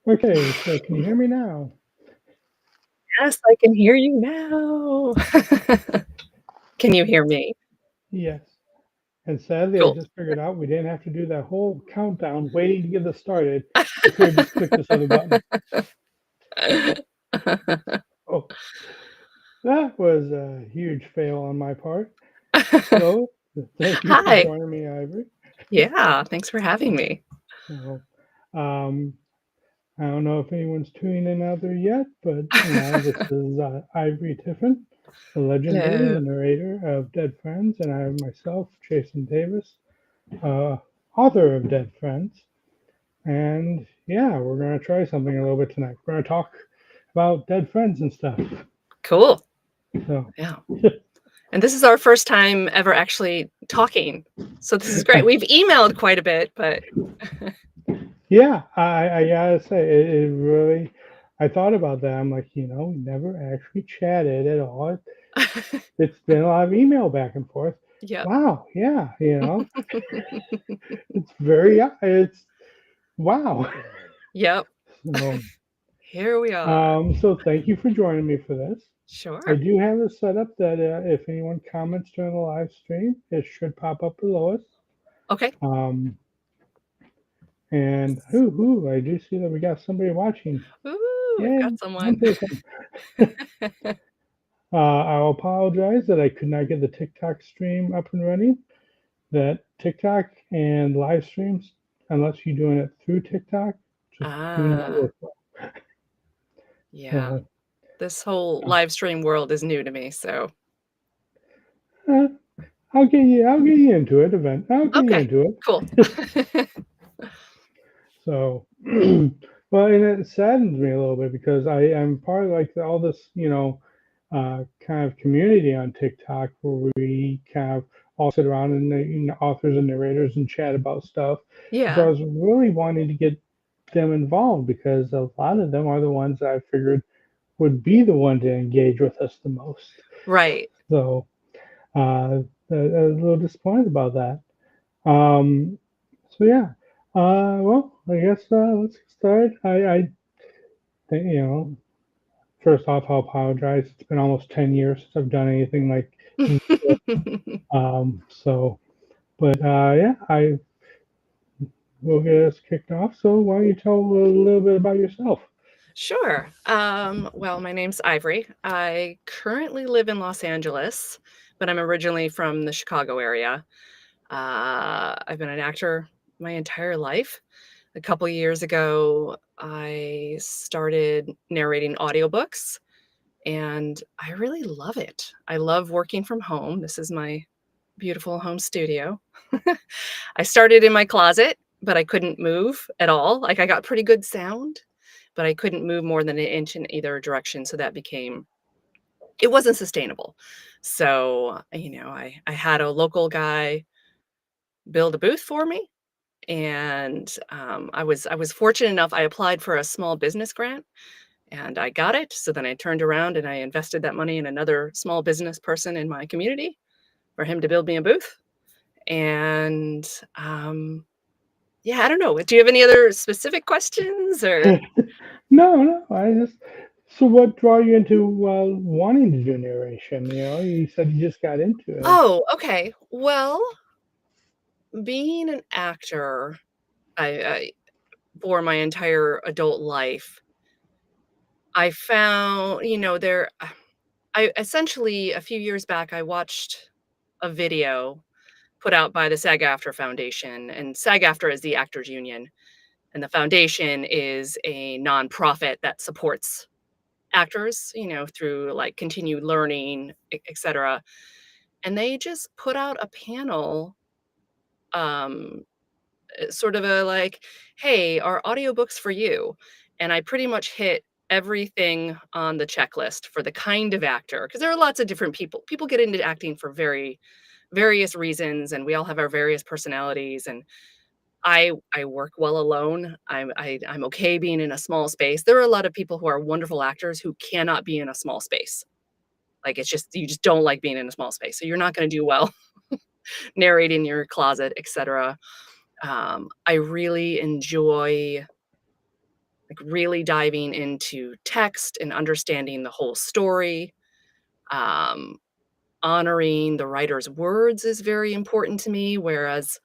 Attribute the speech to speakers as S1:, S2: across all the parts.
S1: Okay, so can you hear me now?
S2: Yes, I can hear you now. Can you hear me?
S1: Yes. And sadly, I
S2: Cool.
S1: just figured out we didn't have to do that whole countdown waiting to get this started. We could have just clicked this other button. Oh, that was a huge fail on my part. So, thank you for
S2: Hi.
S1: joining me, Ivory.
S2: Yeah, thanks for having me.
S1: So, um, I don't know if anyone's tuning in out there yet, but this is Ivory Tiffin, the legendary,
S2: Hello.
S1: the narrator of Dead Friends, and I myself, Jason Davis, uh, author of Dead Friends. And yeah, we're gonna try something a little bit tonight. We're gonna talk about dead friends and stuff.
S2: Cool.
S1: So
S2: Yeah. And this is our first time ever actually talking. So this is great. We've emailed quite a bit, but
S1: yeah, I gotta say it really. I thought about that. I'm like, we never actually chatted at all. It's been a lot of email back and forth.
S2: yep.
S1: Wow, yeah, it's very, it's wow.
S2: Yep.
S1: So,
S2: Here we are.
S1: so thank you for joining me for this. I
S2: Sure.
S1: do have it set up that if anyone comments during the live stream, it should pop up below us.
S2: Okay.
S1: Um, and I do see that we got somebody watching.
S2: Ooh, we've
S1: Yay,
S2: got
S1: one
S2: someone.
S1: person. I'll apologize that I could not get the TikTok stream up and running. That TikTok and live streams, unless you're doing it through TikTok, just do not
S2: Ah,
S1: work well.
S2: yeah.
S1: So
S2: This whole
S1: uh,
S2: live stream world is new to me, so
S1: uh, I'll get you into it event. I'll get you
S2: okay,
S1: into
S2: cool.
S1: it. So, well, and it saddens me a little bit because I am part of like all this, kind of community on TikTok where we kind of all sit around and authors and narrators and chat about stuff. And so I
S2: Yeah,
S1: was really wanting to get them involved because a lot of them are the ones that I figured would be the one to engage with us the most.
S2: right.
S1: So I was a little disappointed about that. Um, so yeah. Well, I guess let's get started. I think first off, I'll apologize. It's been almost 10 years since I've done anything like so. But yeah, I will get us kicked off. So why don't you tell a little bit about yourself?
S2: Sure. Well, my name's Ivory. I currently live in Los Angeles, but I'm originally from the Chicago area. I've been an actor my entire life. A couple years ago, I started narrating audiobooks, and I really love it. I love working from home. This is my beautiful home studio. I started in my closet, but I couldn't move at all. Like, I got pretty good sound, but I couldn't move more than an inch in either direction, so that became it wasn't sustainable. So, I had a local guy build a booth for me, and, I was fortunate enough, I applied for a small business grant, and I got it, so then I turned around and I invested that money in another small business person in my community for him to build me a booth, and, yeah, I don't know. Do you have any other specific questions or
S1: No, no. I just so what draw you into wanting to do narration? You said you just got into it.
S2: Oh, okay. Well, being an actor, I for my entire adult life, I found, I essentially a few years back, I watched a video put out by the SAG-AFTRA Foundation, and SAG-AFTRA is the actors union, and the foundation is a nonprofit that supports actors, through like continued learning, et cetera. And they just put out a panel, um, sort of a like, hey, are audiobooks for you? And I pretty much hit everything on the checklist for the kind of actor, because there are lots of different people. People get into acting for various reasons, and we all have our various personalities. And I work well alone. I'm okay being in a small space. There are a lot of people who are wonderful actors who cannot be in a small space. Like, it's just you just don't like being in a small space, so you're not gonna do well narrating in your closet, etcetera. I really enjoy like really diving into text and understanding the whole story. Um, Honoring the writer's words is very important to me, whereas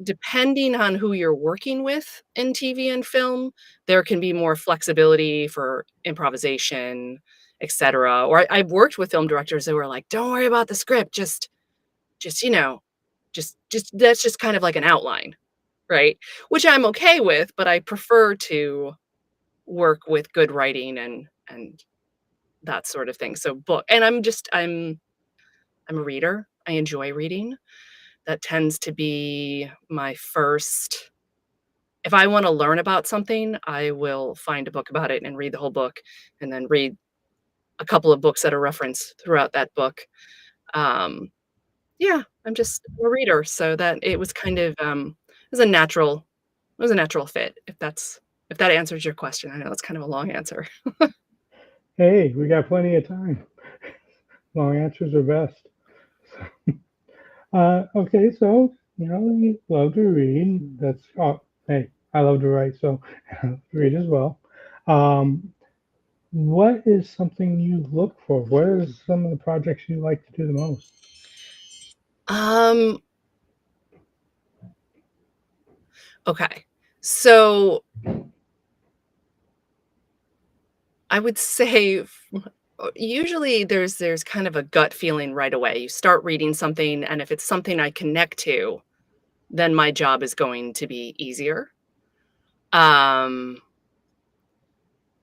S2: depending on who you're working with in TV and film, there can be more flexibility for improvisation, etc. Or I've worked with film directors who were like, "Don't worry about the script, just, just that's just kind of like an outline," right? Which I'm okay with, but I prefer to work with good writing and that sort of thing. So book and I'm a reader. I enjoy reading. That tends to be my first. If I wanna learn about something, I will find a book about it and read the whole book, and then read a couple of books that are referenced throughout that book. Um, yeah, I'm just a reader, so that it was kind of, it was a natural it was a natural fit, if that answers your question. I know that's kind of a long answer.
S1: Hey, we got plenty of time. Long answers are best. Okay, so you love to read. That's hey, I love to write, so I love to read as well. Um, what is something you look for? What are some of the projects you like to do the most?
S2: Um, okay. So, I would say usually there's kind of a gut feeling right away. You start reading something, and if it's something I connect to, then my job is going to be easier. Um,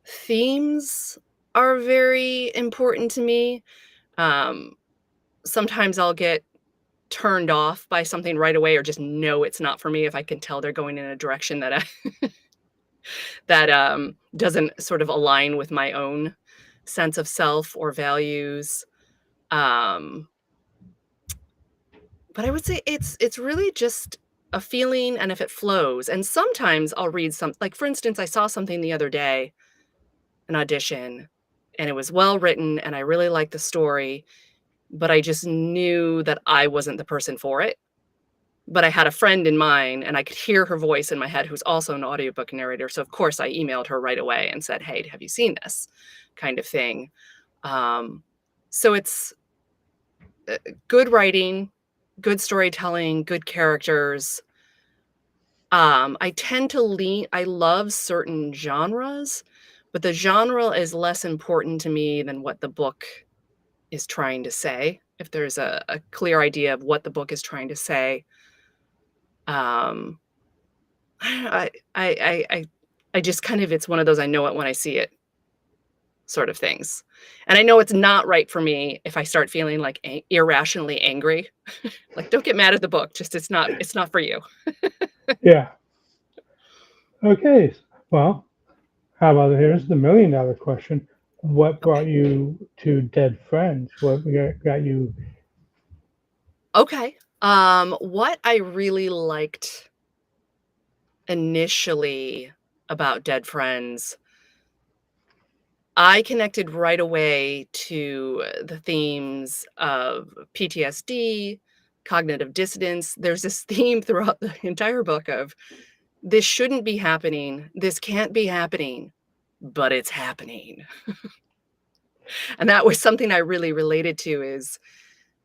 S2: Themes are very important to me. Um, Sometimes I'll get turned off by something right away or just know it's not for me if I can tell they're going in a direction that doesn't sort of align with my own sense of self or values. Um, but I would say it's really just a feeling and if it flows. And sometimes I'll read some like for instance, I saw something the other day, an audition, and it was well written and I really liked the story, but I just knew that I wasn't the person for it. But I had a friend in mind and I could hear her voice in my head who's also an audiobook narrator. So of course I emailed her right away and said, "Hey, have you seen this?" kind of thing. Um, so it's good writing, good storytelling, good characters. I tend to lean I love certain genres, but the genre is less important to me than what the book is trying to say. If there's a clear idea of what the book is trying to say, um, I I just kind of it's one of those I know it when I see it sort of things. And I know it's not right for me if I start feeling like irrationally angry. Like, don't get mad at the book. Just it's not for you.
S1: Yeah. Okay. Well, how about here's the $1 million question. What brought
S2: Okay.
S1: you to Dead Friends? What got you?
S2: Okay. What I really liked initially about Dead Friends, I connected right away to the themes of PTSD, cognitive dissonance. There's this theme throughout the entire book of this shouldn't be happening, this can't be happening, but it's happening. And that was something I really related to is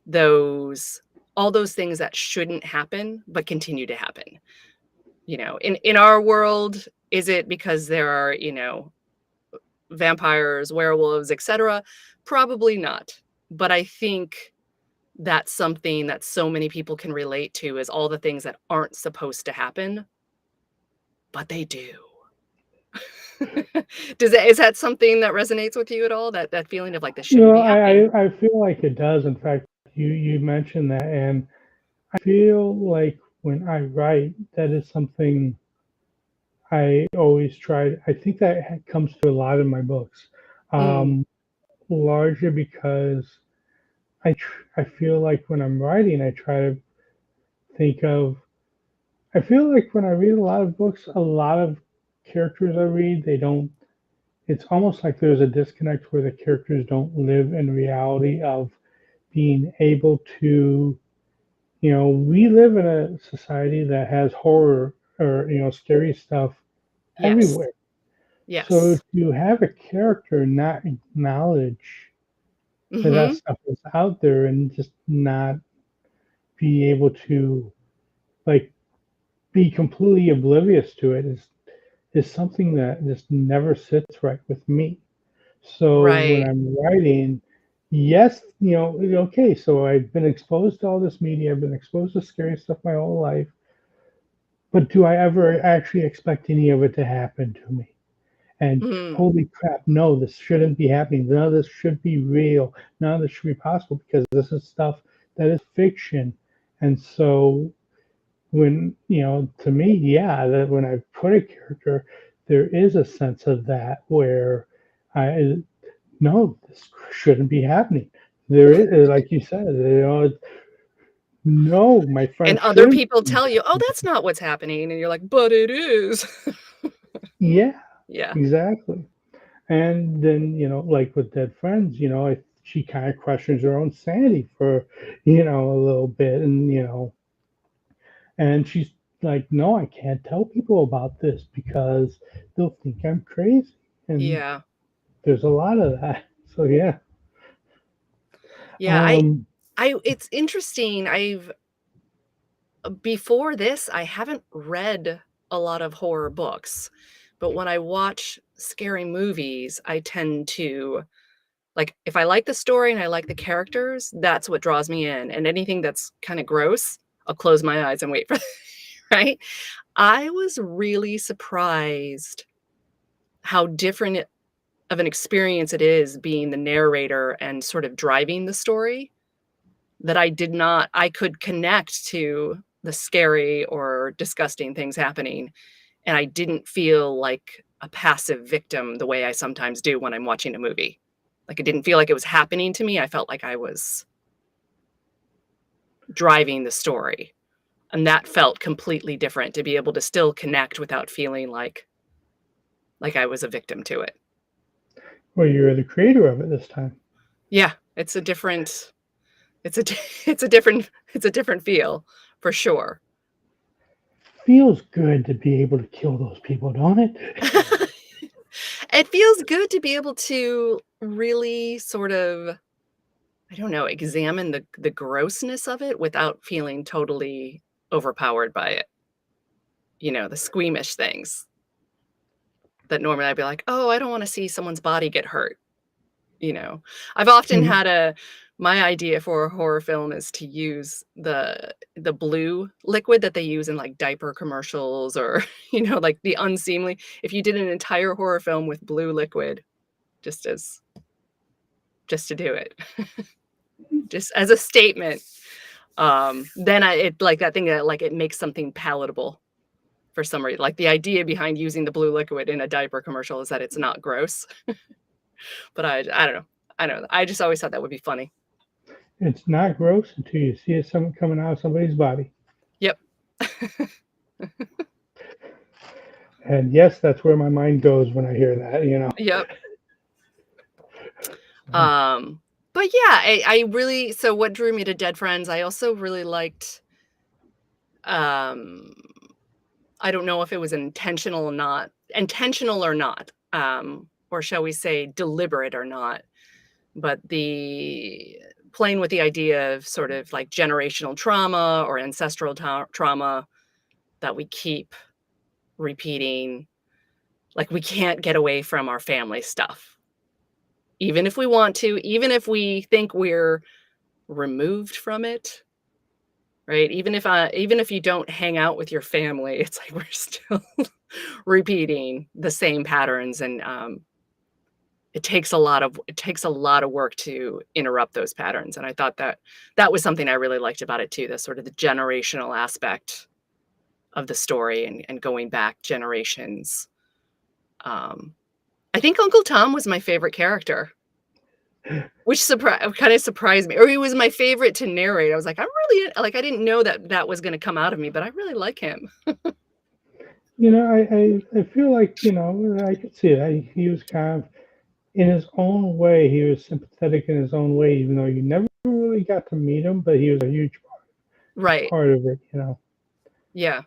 S2: those all those things that shouldn't happen but continue to happen. In our world, is it because there are, vampires, werewolves, etc.? Probably not. But I think that's something that so many people can relate to is all the things that aren't supposed to happen, but they do. Is that something that resonates with you at all? That feeling of like this shouldn't be happening?
S1: I feel like it does. In fact, you mentioned that, and I feel like when I write, that is something I always try. I think that comes through a lot of my books,
S2: Mm,
S1: um, largely because I feel like when I'm writing, I try to think of. I feel like when I read a lot of books, a lot of characters I read, they don't. It's almost like there's a disconnect where the characters don't live in reality of being able to. We live in a society that has horror or scary stuff
S2: yes.
S1: everywhere. So
S2: Yes.
S1: to have a character not acknowledge that that
S2: Mhm.
S1: stuff is out there and just not be able to like be completely oblivious to it is something that just never sits right with me. So when
S2: Right.
S1: I'm writing, yes, okay, so I've been exposed to all this media, I've been exposed to scary stuff my whole life, but do I ever actually expect any of it to happen to me? And
S2: Mm.
S1: holy crap, no, this shouldn't be happening. None of this should be real. None of this should be possible because this is stuff that is fiction. And so when, to me, yeah, that when I put a character, there is a sense of that where I no, this shouldn't be happening. There is, like you said, no, my friend
S2: And other
S1: shouldn't
S2: people
S1: be
S2: tell you, "Oh,
S1: doing
S2: that's not what's happening," and you're like, "But it is."
S1: yeah,
S2: Yeah.
S1: exactly. And then, like with dead friends, she kind of questions her own sanity for, a little bit. And she's like, no, I can't tell people about this because they'll think I'm crazy. And
S2: Yeah.
S1: there's a lot of that. So, yeah.
S2: Yeah,
S1: Um,
S2: it's interesting, before this, I haven't read a lot of horror books, but when I watch scary movies, I tend to like, if I like the story and I like the characters, that's what draws me in, and anything that's kinda gross, I'll close my eyes and wait for right? I was really surprised how different of an experience it is being the narrator and sort of driving the story, that I could connect to the scary or disgusting things happening, and I didn't feel like a passive victim the way I sometimes do when I'm watching a movie. Like, it didn't feel like it was happening to me, I felt like I was driving the story, and that felt completely different to be able to still connect without feeling like I was a victim to it.
S1: well, you're the creator of it this time.
S2: Yeah, it's a di it's a different feel, for sure.
S1: Feels good to be able to kill those people, don't it?
S2: It feels good to be able to really sort of, I don't know, examine the grossness of it without feeling totally overpowered by it, the squeamish things that normally I'd be like, "Oh, I don't wanna see someone's body get hurt," you know? I've often
S1: Mhm,
S2: had a my idea for a horror film is to use the blue liquid that they use in, like, diaper commercials or, like, the unseemly if you did an entire horror film with blue liquid just as just to do it, just as a statement, then it like that thing that, like, it makes something palatable for some reason, like, the idea behind using the blue liquid in a diaper commercial is that it's not gross, but I don't know. I don't know. I just always thought that would be funny.
S1: it's not gross until you see it something coming out of somebody's body.
S2: Yep.
S1: And yes, that's where my mind goes when I hear that.
S2: Yep. Um, but yeah, I really so what drew me to Dead Friends, I also really liked, um, I don't know if it was intentional or not, or shall we say deliberate or not, but the playing with the idea of sort of like generational trauma or ancestral trauma that we keep repeating. Like, we can't get away from our family stuff, even if we want to, even if we think we're removed from it, right? Even if you don't hang out with your family, it's like we're still repeating the same patterns, and it takes a lot of work to interrupt those patterns. And I thought that that was something I really liked about it too, the sort of the generational aspect of the story and going back generations. Um, I think Uncle Tom was my favorite character. Which kinda surprised me, or he was my favorite to narrate. I was like, "I'm really" like, I didn't know that that was gonna come out of me, but I really like him.
S1: I feel like, I could see that. He was kind of, in his own way, he was sympathetic in his own way, even though you never really got to meet him, but he was a huge
S2: Right.
S1: part of it.
S2: Yeah.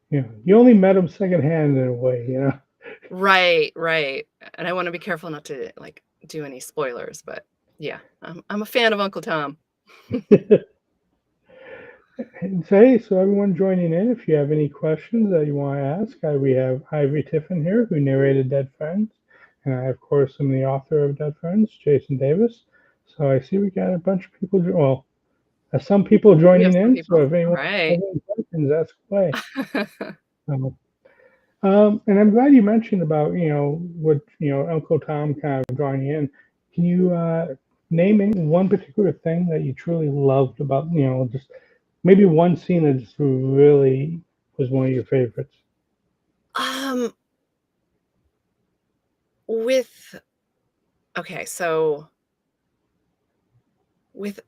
S1: You only met him secondhand in a way.
S2: Right, right, and I wanna be careful not to, like, do any spoilers, but yeah, I'm a fan of Uncle Tom.
S1: And say, so everyone joining in, if you have any questions that you want to ask, we have Ivy Tiffin here, who narrated Dead Friends, and I, of course, am the author of Dead Friends, Jason Davis. So I see we got a bunch of people, well, some people
S2: We have
S1: joining
S2: some
S1: in. So
S2: people.
S1: if anyone has
S2: Right.
S1: any questions, ask away. So, and I'm glad you mentioned about what Uncle Tom kind of drawing you in. Can you name any, one particular thing that you truly loved about just maybe one scene that just really was one of your favorites?
S2: Um, with okay, so with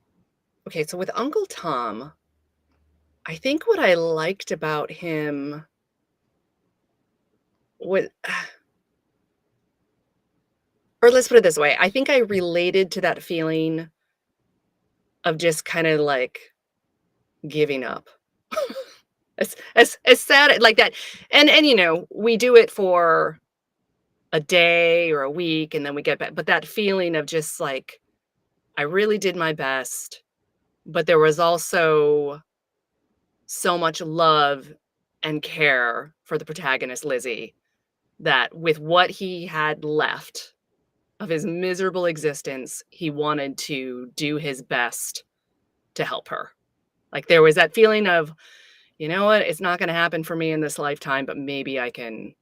S2: so with Uncle Tom, I think what I liked about him was or let's put it this way, I think I related to that feeling of just kinda, like, giving up. As sad like that we do it for a day or a week, and then we get back but that feeling of just, like, I really did my best, but there was also so much love and care for the protagonist, Lizzie, that with what he had left of his miserable existence, he wanted to do his best to help her. Like, there was that feeling of, "You know what? It's not gonna happen for me in this lifetime, but maybe I can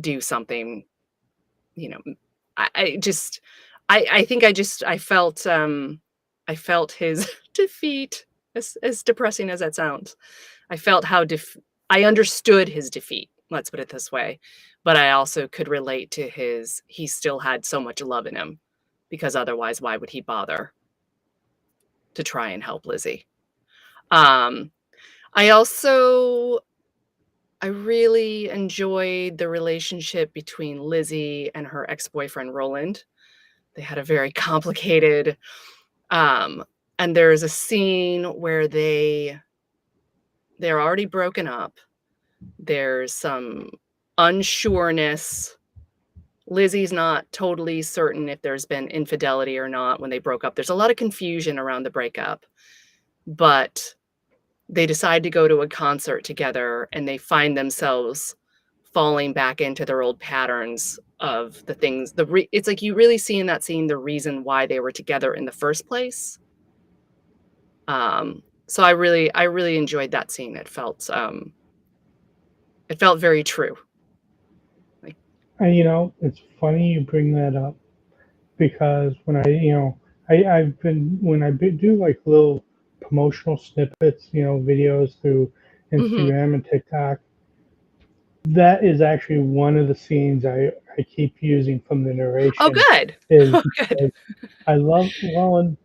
S2: do something," you know, I just I think I felt his defeat, as depressing as that sounds. I felt how I understood his defeat, let's put it this way, but I also could relate to his he still had so much love in him, because otherwise, why would he bother to try and help Lizzie? Um, I also I really enjoyed the relationship between Lizzie and her ex-boyfriend, Roland. They had a very complicated, um and there's a scene where they're already broken up. There's some unsureness. Lizzie's not totally certain if there's been infidelity or not when they broke up. There's a lot of confusion around the breakup, but they decide to go to a concert together and they find themselves falling back into their old patterns of the things it's like you really see in that scene the reason why they were together in the first place. So I really enjoyed that scene. It felt very true. Like
S1: And it's funny you bring that up because when I've been when do like little promotional snippets, videos through
S2: mhm.
S1: Instagram and TikTok. That is actually one of the scenes I keep using from the
S2: Oh,
S1: narration
S2: good.
S1: is
S2: Oh, good.
S1: because I love well, and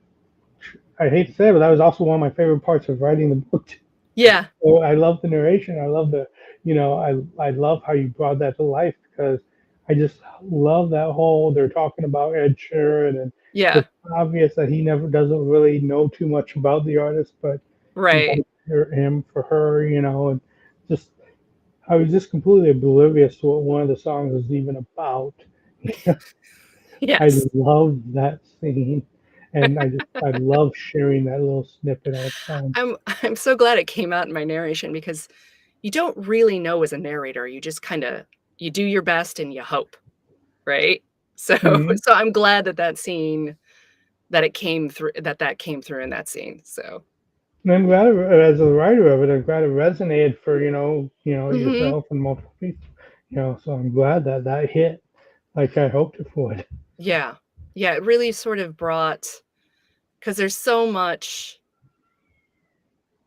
S1: I hate to say it, but that was also one of my favorite parts of writing the book.
S2: Yeah,
S1: So I love the narration. I love I love how you brought that to life because I just love that whole they're talking about Ed Sheeran and
S2: yeah,
S1: it's obvious that he never doesn't really know too much about the artist, but he
S2: right.
S1: likes him for her, and just I was just completely oblivious to what one of the songs was even about. I
S2: Yes.
S1: love that scene, and I love sharing that little snippet all the time.
S2: I'm so glad it came out in my narration because you don't really know as a narrator, you just kinda you do your best and you hope, right? So
S1: Mhm.
S2: so I'm glad that that scene that it came through that came through in that scene, so
S1: And I'm glad, as a writer of it, I'm glad it resonated for
S2: mhm.
S1: yourself and multiple people. So I'm glad that that hit like I hoped it would.
S2: Yeah. Yeah, it really sort of brought because there's so much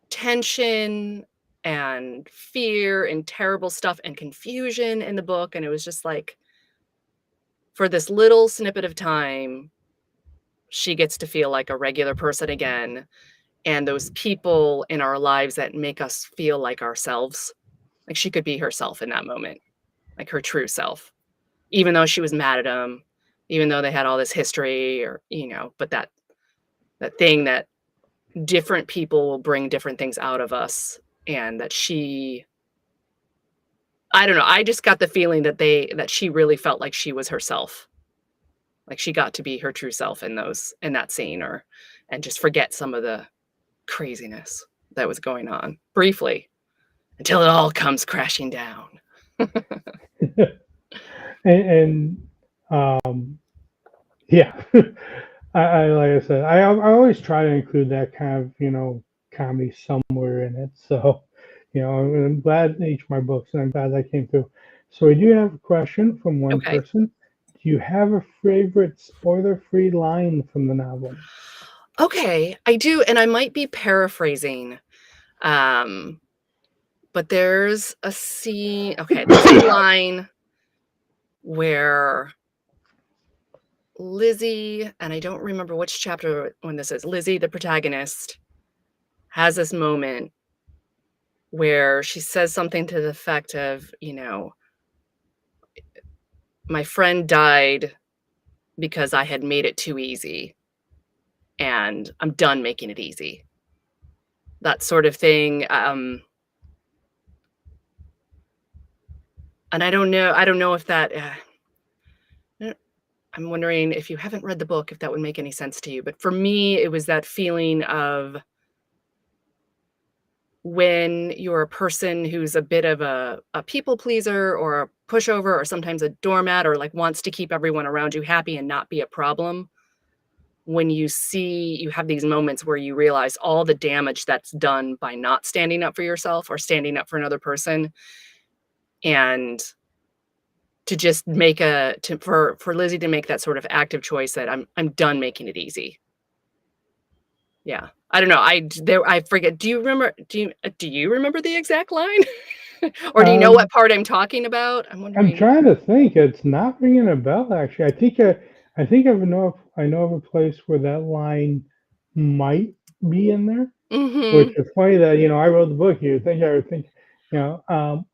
S2: tension and fear and terrible stuff and confusion in the book, and it was just like, for this little snippet of time, she gets to feel like a regular person again, and those people in our lives that make us feel like ourselves, like she could be herself in that moment, like her true self, even though she was mad at him, even though they had all this history or, but that thing that different people will bring different things out of us, and that I don't know, I just got the feeling that she really felt like she was herself. Like, she got to be her true self in that scene or and just forget some of the craziness that was going on, briefly, until it all comes crashing down.
S1: And yeah, I like I said, I always try to include that kind of comedy somewhere in it. So I'm glad each of my books, and I'm glad that came through. So we do have a question from one
S2: Okay.
S1: person. Do you have a favorite spoiler-free line from the novel?
S2: Okay, I do, and I might be paraphrasing, um, but there's a line where Lizzie, and I don't remember which chapter when this is, Lizzie, the protagonist, has this moment where she says something to the effect of, "My friend died because I had made it too easy, and I'm done making it easy." That sort of thing, and I don't know if that, uh, I'm wondering if you haven't read the book, if that would make any sense to you, but for me, it was that feeling of when you're a person who's a bit of a people pleaser or a pushover or sometimes a doormat or, like, wants to keep everyone around you happy and not be a problem, when you have these moments where you realize all the damage that's done by not standing up for yourself or standing up for another person, and to just make a to for Lizzie to make that sort of active choice that I'm done making it easy. Yeah. I don't know, I forget, do you remember the exact line? Or do you know
S1: Um,
S2: what part I'm talking about? I'm
S1: I'm
S2: wondering.
S1: trying to think. It's not ringing a bell, actually. I know of a place where that line might be in there. Which
S2: Mhm.
S1: is funny that I wrote the book. You would think I would think, are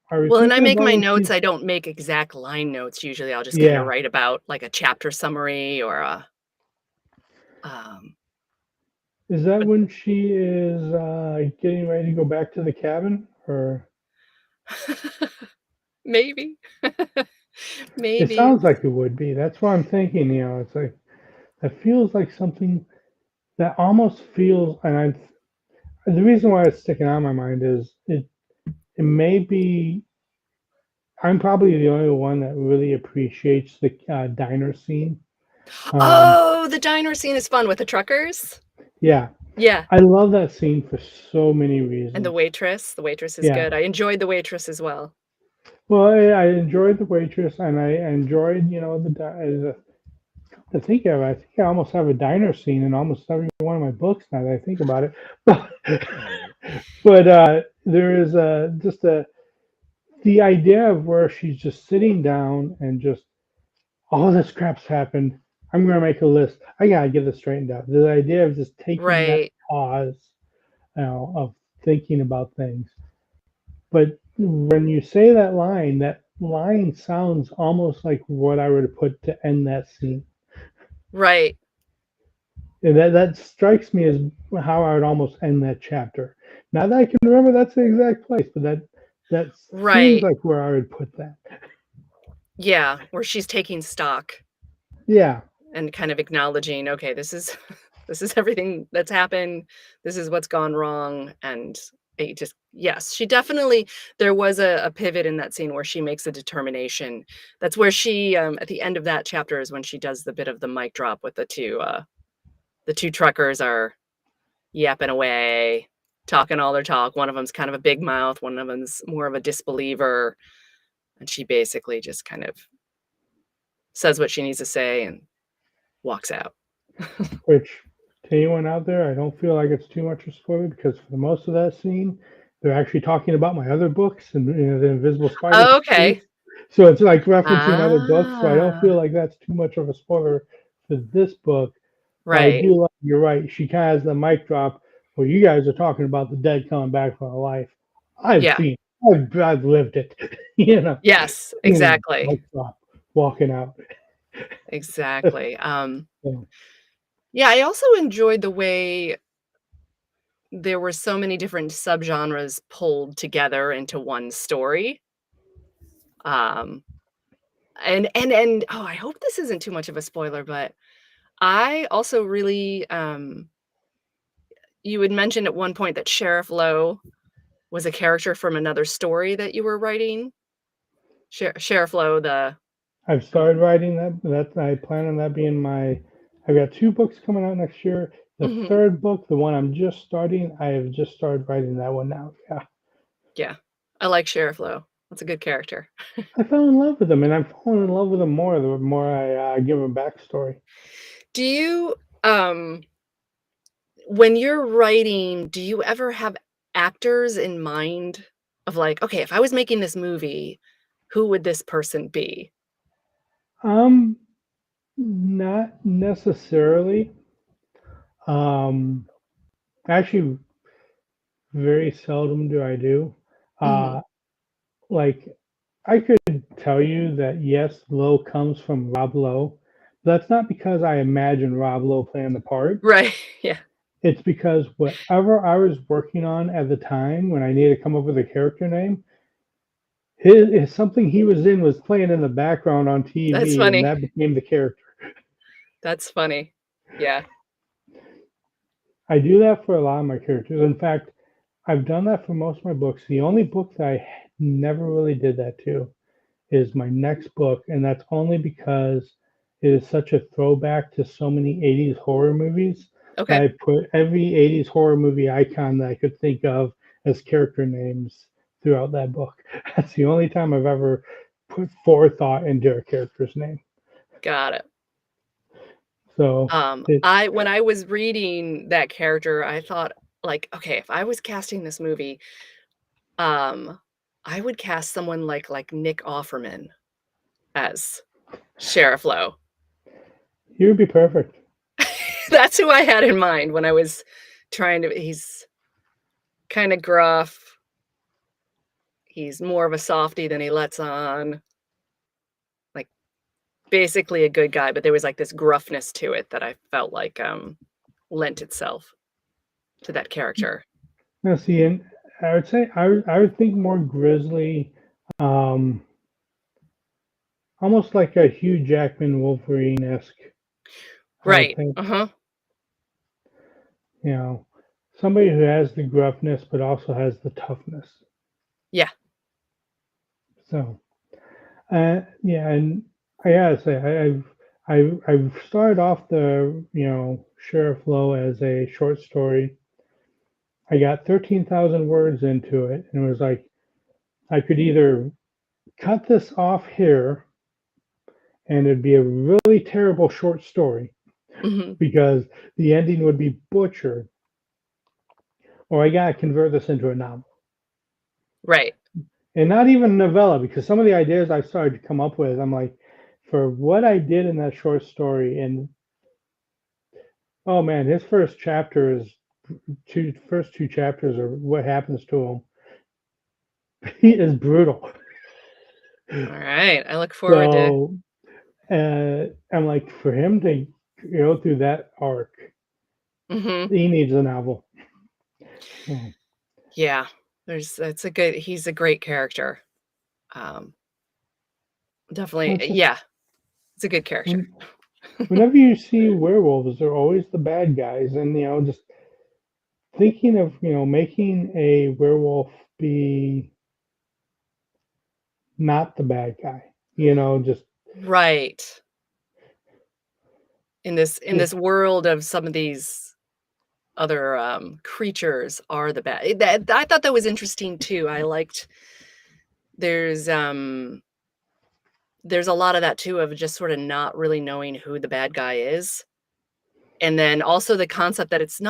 S1: we
S2: Well, and I
S1: thinking
S2: make
S1: about
S2: my
S1: when
S2: notes,
S1: she?
S2: I don't make exact line notes usually, I'll just kinda
S1: Yeah,
S2: write about, like, a chapter summary or a, um
S1: is that
S2: but
S1: when she is getting ready to go back to the cabin, or
S2: maybe.
S1: it
S2: Maybe.
S1: sounds like it would be. That's what I'm thinking. It's like that feels like something that almost feels, and the reason why it's sticking out in my mind is it may be. I'm probably the only one that really appreciates the diner scene. Um,
S2: Oh, the diner scene is fun with the truckers?
S1: yeah,
S2: Yeah,
S1: I love that scene for so many
S2: and
S1: reasons.
S2: the waitress is
S1: Yeah.
S2: good. I enjoyed the waitress as well.
S1: Well, I enjoyed the waitress, and I enjoyed, the think of it, I think I almost have a diner scene in almost every one of my books now that I think about it. But there is just the idea of where she's just sitting down and just all this crap's happened. I'm gonna make a list. I gotta get this straightened out. The idea of just taking that
S2: Right,
S1: pause, of thinking about things. But when you say that line sounds almost like what I would put to end that scene.
S2: right,
S1: And that strikes me as how I would almost end that chapter. Now that I can remember, that's the exact place, but that seems
S2: right.
S1: like where I would put that.
S2: Yeah, where she's taking stock
S1: Yeah,
S2: and kind of acknowledging, "Okay, this is this is everything that's happened. This is what's gone wrong," and it just yes, she definitely there was a pivot in that scene where she makes a determination. That's where she, at the end of that chapter is when she does the bit of the mic drop with the 2 truckers are yapping away, talking all their talk. One of them's kind of a big mouth, one of them's more of a disbeliever, and she basically just kind of says what she needs to say and walks out.
S1: which to anyone out there, I don't feel like it's too much of a spoiler because for the most of that scene, they're actually talking about my other books and the Invisible Spider
S2: Oh,
S1: series.
S2: okay.
S1: So it's like referencing other books. So I don't
S2: Ah,
S1: feel like that's too much of a spoiler for this book. But I
S2: right.
S1: do like, you're right. She kind of has the mic drop where you guys are talking about the dead coming back from life. I've
S2: Yeah.
S1: seen, I've lived it. you know,
S2: Yes, exactly.
S1: mic drop, walking out.
S2: Exactly.
S1: So,
S2: Yeah, I also enjoyed the way there were so many different subgenres pulled together into one story. Um, and oh, I hope this isn't too much of a spoiler, but I also really, you had mentioned at one point that Sheriff Lowe was a character from another story that you were writing? Sheriff Lowe, the
S1: I've started
S2: um
S1: writing that. That I plan on that being my. I've got two books coming out next year. The
S2: mhm,
S1: third book, the one I'm just starting, I have just started writing that one now. Yeah,
S2: yeah. I like Sheriff Lowe. That's a good character.
S1: I fell in love with him, and I'm falling in love with him more the more I give him backstory.
S2: Do you, when you're writing, do you ever have actors in mind of like, "Okay, if I was making this movie, who would this person be?"
S1: Um, Not necessarily. Um, Actually, very seldom do I do.
S2: Mhm.
S1: Uh, like I could tell you that yes, Lowe comes from Rob Lowe. That's not because I imagine Rob Lowe playing the part.
S2: Right, yeah.
S1: It's because whatever I was working on at the time when I needed to come up with a character name, something he was in was playing in the background on
S2: That's
S1: TV, and
S2: funny.
S1: that became the character.
S2: That's funny. Yeah.
S1: I do that for a lot of my characters. In fact, I've done that for most of my books. The only book that I never really did that to is my next book, and that's only because it is such a throwback to so many 80s horror movies that
S2: Okay.
S1: I put every 80s horror movie icon that I could think of as character names throughout that book. That's the only time I've ever put forethought into a character's name.
S2: Got it.
S1: So it,
S2: I when I was reading that character, I thought, like, "Okay, if I was casting this movie, um, I would cast someone like Nick Offerman as Sheriff Lowe."
S1: you'd be perfect.
S2: That's who I had in mind when I was trying to he's kinda gruff, he's more of a softy than he lets on, like, basically a good guy, but there was, like, this gruffness to it that I felt like, lent itself to that character.
S1: Now, see, and I would think more grisly, um, almost like a Hugh Jackman Wolverine esque. I would
S2: Right,
S1: think,
S2: uh-huh,
S1: you know, somebody who has the gruffness but also has the toughness.
S2: yeah,
S1: So, yeah, and I gotta say, I've started off the Sheriff Lowe as a short story. I got 13,000 words into it, and it was like I could either cut this off here, and it'd be a really terrible short story
S2: mhm,
S1: because the ending would be butchered, or I gotta convert this into a novel.
S2: right,
S1: And not even novella, because some of the ideas I started to come up with, I'm like, for what I did in that short story, and oh man, his first two chapters are what happens to him. He is brutal.
S2: alright, I look forward to
S1: So I'm like, for him to go through that arc,
S2: mhm,
S1: he needs a novel. So
S2: yeah, there's that's a good he's a great character, um, definitely
S1: it's just
S2: yeah, it's a good character.
S1: when, whenever you see werewolves, they're always the bad guys, and just thinking of making a werewolf be not the bad guy, just
S2: Right, in
S1: just
S2: this world of some of these other, creatures are the bad that I thought that was interesting too, I liked there's, there's a lot of that too of just sorta not really knowing who the bad guy is, and then also the concept that it's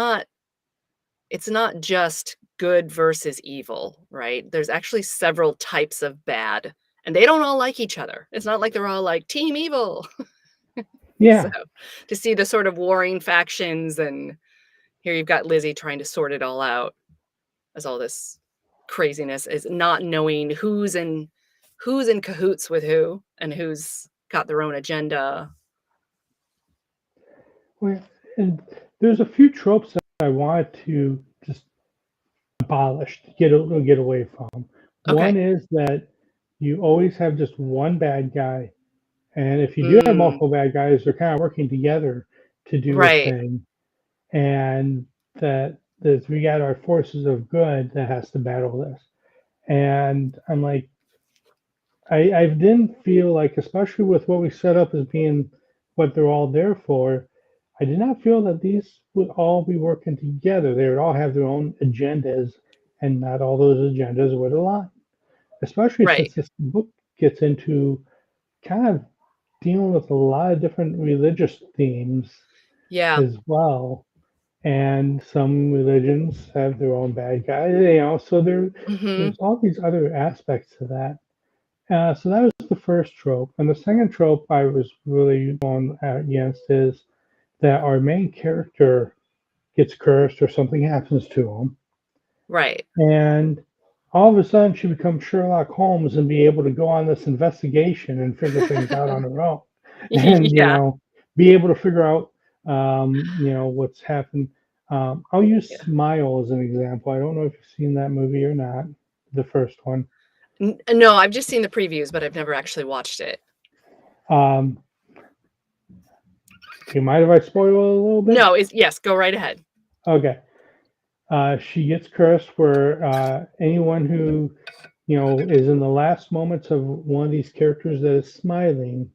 S2: not just good versus evil, right? There's actually several types of bad, and they don't all like each other. It's not like they're all like team evil. So,
S1: yeah.
S2: to see the sort of warring factions and here you've got Lizzie trying to sort it all out as all this craziness is not knowing who's in cahoots with who and who's got their own agenda.
S1: Well, and there's a few tropes that I wanted to just abolish, get away from.
S2: Okay.
S1: One is that you always have just one bad guy, and if you do have
S2: Mm,
S1: multiple bad guys, they're kind of working together to do a
S2: right.
S1: thing, and that we got our forces of good that has to battle this. And I'm like, I didn't feel like, especially with what we set up as being what they're all there for, I did not feel that these would all be working together. They would all have their own agendas, and not all those agendas would align. Especially
S2: Right.
S1: since this book gets into kind of dealing with a lot of different religious themes
S2: Yeah.
S1: as well. And some religions have their own bad guys, you know, so
S2: Mhm.
S1: there's all these other aspects to that. So that was the first trope. And the second trope I was really going against is that our main character gets cursed or something happens to him.
S2: Right.
S1: And all of a sudden she becomes Sherlock Holmes and be able to go on this investigation and figure things out on her own. And, you
S2: Yeah.
S1: know, be able to figure out, what's happened. I'll use
S2: Yeah.
S1: Smile as an example. I don't know if you've seen that movie or not, the first one.
S2: No, I've just seen the previews, but I've never actually watched it.
S1: Um, do you mind if I spoil it a little bit?
S2: No, it's yes, go right ahead.
S1: Okay. She gets cursed where anyone who, is in the last moments of one of these characters that is smiling,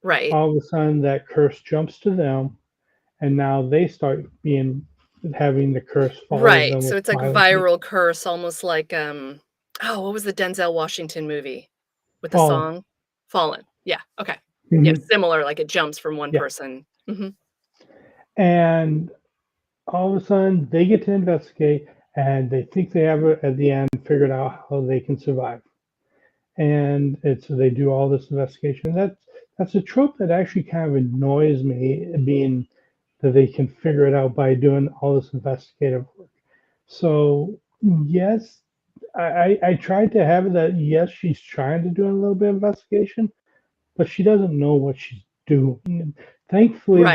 S2: Right.
S1: all of a sudden that curse jumps to them, and now they start having the curse follow
S2: Right,
S1: them
S2: so
S1: with
S2: it's like
S1: smiling
S2: viral
S1: faces.
S2: curse, almost like, oh, what was the Denzel Washington movie with the
S1: Fallen.
S2: song? Fallen. Yeah, okay. Yeah,
S1: Hmm.
S2: similar, like it jumps from one
S1: Yeah.
S2: person. Mhm.
S1: And all of a sudden they get to investigate, and they think they have it at the end figured out how they can survive. And it's they do all this investigation. That's a trope that actually kind of annoys me, being that they can figure it out by doing all this investigative work. So yes, I tried to have it that yes, she's trying to do a little bit of investigation, but she doesn't know what she's doing. And thankfully,
S2: Right.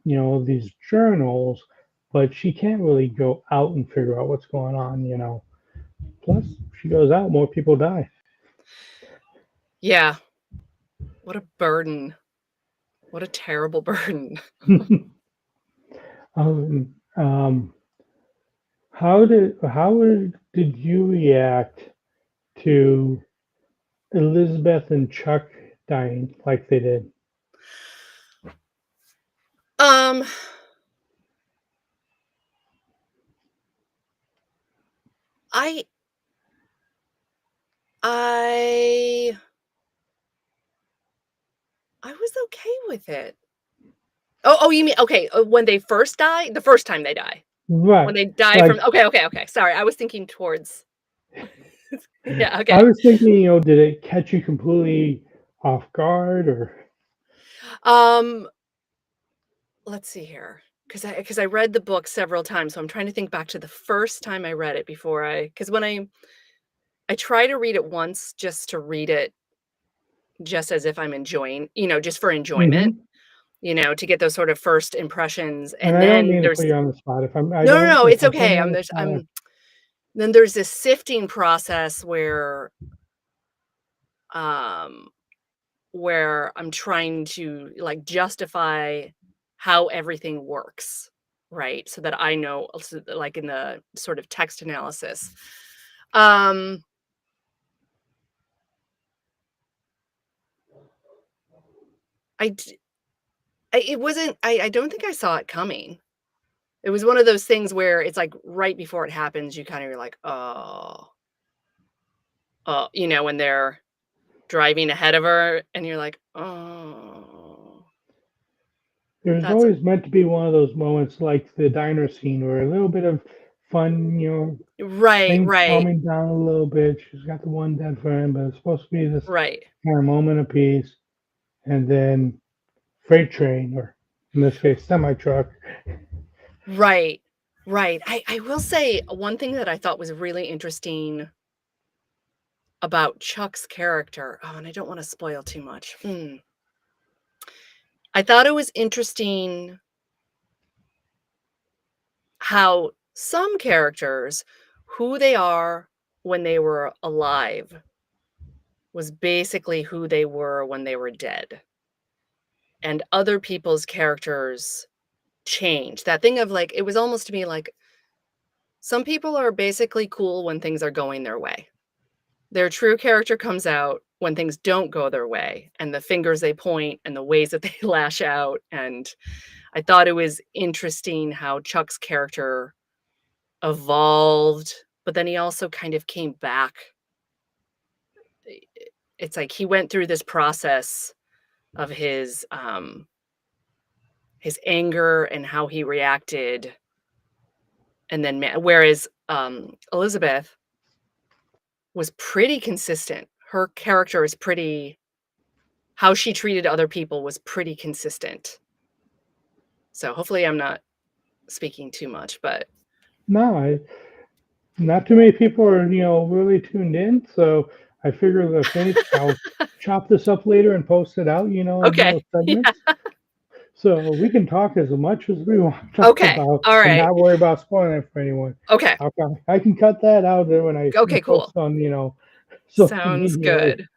S1: there's these journals, but she can't really go out and figure out what's going on. Plus, she goes out, more people die.
S2: Yeah. What a burden. What a terrible burden.
S1: um, did you react to Elizabeth and Chuck dying like they did?
S2: Um, I I I was okay with it. Oh, you mean okay, when they first die? The first time they die? When
S1: Right.
S2: they die from
S1: Like,
S2: okay, sorry, I was thinking towards yeah,
S1: I
S2: okay.
S1: was thinking, did it catch you completely off guard or?
S2: Um, let's see here, because I read the book several times, so I'm trying to think back to the first time I read it before because when I try to read it once just to read it just as if I'm enjoying, just for enjoyment,
S1: Hmm.
S2: to get those sort of first impressions,
S1: And
S2: and
S1: I don't
S2: then
S1: mean to put
S2: there's
S1: you on the spot.
S2: no, no, no,
S1: If
S2: it's
S1: I'm putting
S2: okay.
S1: you on the spot.
S2: Then there's this sifting process um where I'm trying to like justify how everything works, right? So that I know, so that, like in the sort of text analysis. Um, I, d- it wasn't. I don't think I saw it coming. It was one of those things where it's like right before it happens, you kind of you're like, oh, when they're driving ahead of her, and you're like, oh,
S1: There's
S2: that's a
S1: always meant to be one of those moments like the diner scene where a little bit of fun,
S2: right,
S1: things
S2: right,
S1: calming down a little bit. She's got the one dead friend, but it's supposed to be this
S2: right.
S1: kind of moment of peace. And then freight train, or in this case, semi truck.
S2: Right, right. I will say one thing that I thought was really interesting about Chuck's character and I don't wanna spoil too much. I thought it was interesting how some characters, who they are when they were alive, was basically who they were when they were dead, and other people's characters changed. That thing of, like, it was almost to me like some people are basically cool when things are going their way. Their true character comes out when things don't go their way, and the fingers they point and the ways that they lash out, and I thought it was interesting how Chuck's character evolved, but then he also kind of came back. It's like he went through this process of his anger and how he reacted, and then whereas, Elizabeth was pretty consistent. Her character is pretty how she treated other people was pretty consistent. So, hopefully I'm not speaking too much, but
S1: No, not too many people are, really tuned in. So I figure that if any, I'll chop this up later and post it out, in
S2: okay. Yeah.
S1: segments. So we can talk as much as we want to talk
S2: Okay.
S1: about and
S2: Alright.
S1: not worry about spoiling it for anyone.
S2: Okay.
S1: Okay. I can cut that out when I
S2: Okay,
S1: post
S2: cool.
S1: on, social
S2: Sounds
S1: media later.
S2: good.